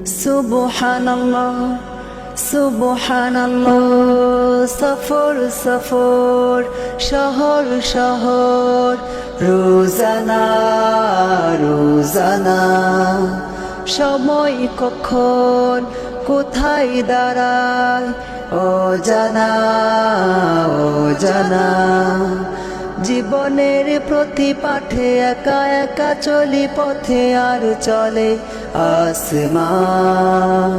সুবহানাল্লাহ সুবহানাল্লাহ। সফর সফর শহর শহর রোজানা রোজানা, সময় কখন কোথায় দাঁড়ায় অজানা অজানা। জীবনের প্রতি পাঠে একা একা চলি পথে আর চলে আসমান।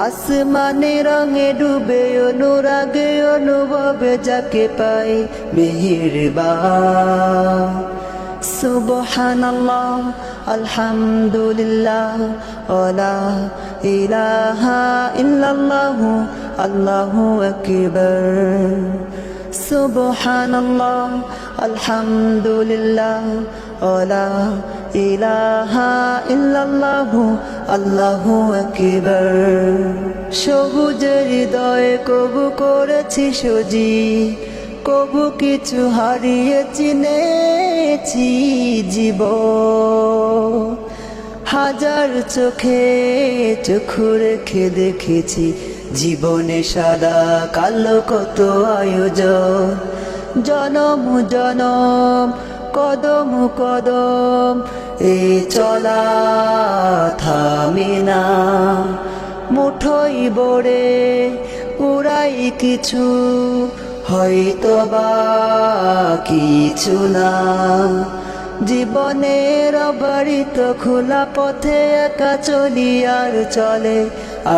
আসমানে রঙে ডুবে অনুরাগে অনুভবে যাকে পাই মেহেরবান। সুবহানাল্লাহ আলহামদুলিল্লাহ ওয়ালা ইলাহা ইল্লাল্লাহ আল্লাহু আকবার। সুবহানাল্লাহ আলহামদুলিল্লাহ ওয়ালা ইলাহা ইল্লাল্লাহ আল্লাহু আকবার। সবুজ হৃদয়ে কবু করেছি সজি, কবু কিছু হারিয়ে চিনেছি জীবন। হাজার চোখে চক্ষু রেখে দেখেছি জীবনে সাদা কালো কত আয়োজন। জনম জনম কদম কদম এ চলা থামে না। মুঠোই বড়ে উড়াই কিছু হয়তো বা কিছু না। জীবনের অবারিত খোলা পথে একা চলি আর চলে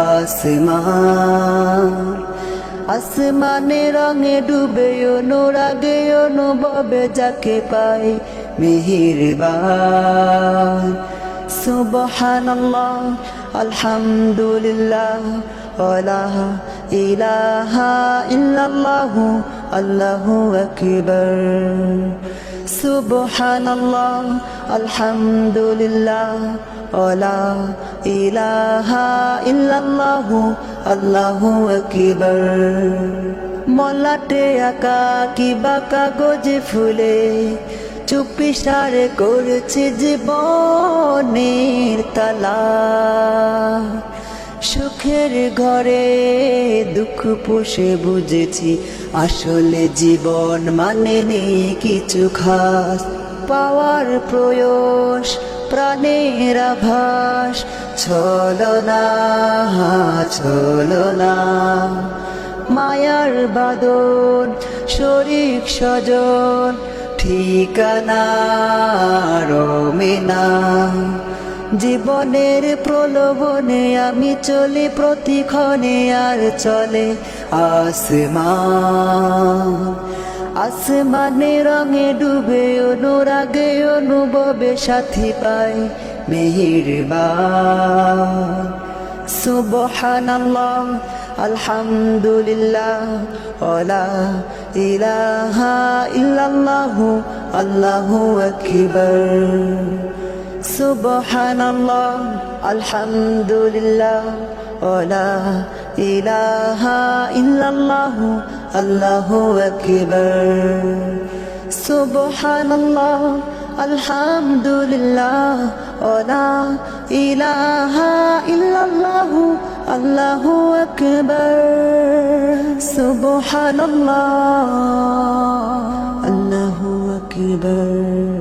আসমান। আসমানে রঙে ডুবে অনুরাগে অনুভবে যাকে পাই মেহেরবান। সুবহানাল্লাহ আলহামদুলিল্লাহ ওয়ালা ইলাহা ইল্লাল্লাহ আল্লাহু আকবার। সুবহানাল্লাহ আলহামদুলিল্লাহ ওয়ালা ইলাহা ইল্লাল্লাহ আল্লাহু আকবার। মলাটে আঁকা কিবা কাগজে ফুলে চুপি সারে করেছে জীবনের তালা। সুখের ঘরে দুঃখ পুষে বুঝেছি আসলে জীবন মানে নেই কিছু খাস। পাওয়ার প্রয়োস প্রাণের আভাস ছলনা ছলনা। মায়ার বাদন শরীক স্বজন ঠিকানা রমেনা। জীবনের প্রলোভনে আমি চলি প্রতিক্ষণে আর চলে আসমান। আসমানে রঙে ডুবে অনুরাগে অনুভবে সাথী পাই মেহেরবান। সুবহানাল্লাহ আলহামদুলিল্লাহ ওয়ালা ইলাহা ইল্লাল্লাহ আল্লাহু আকবার। সুবহানাল্লাহ আলহামদুলিল্লাহ ওয়ালা ইলাহা ইল্লাল্লাহ আল্লাহু আকবার। সুবহানাল্লাহ আলহামদুলিল্লাহ ওয়ালা ইলাহা ইল্লাল্লাহ আল্লাহু আকবার। সুবহানাল্লাহ আল্লাহু আকবার।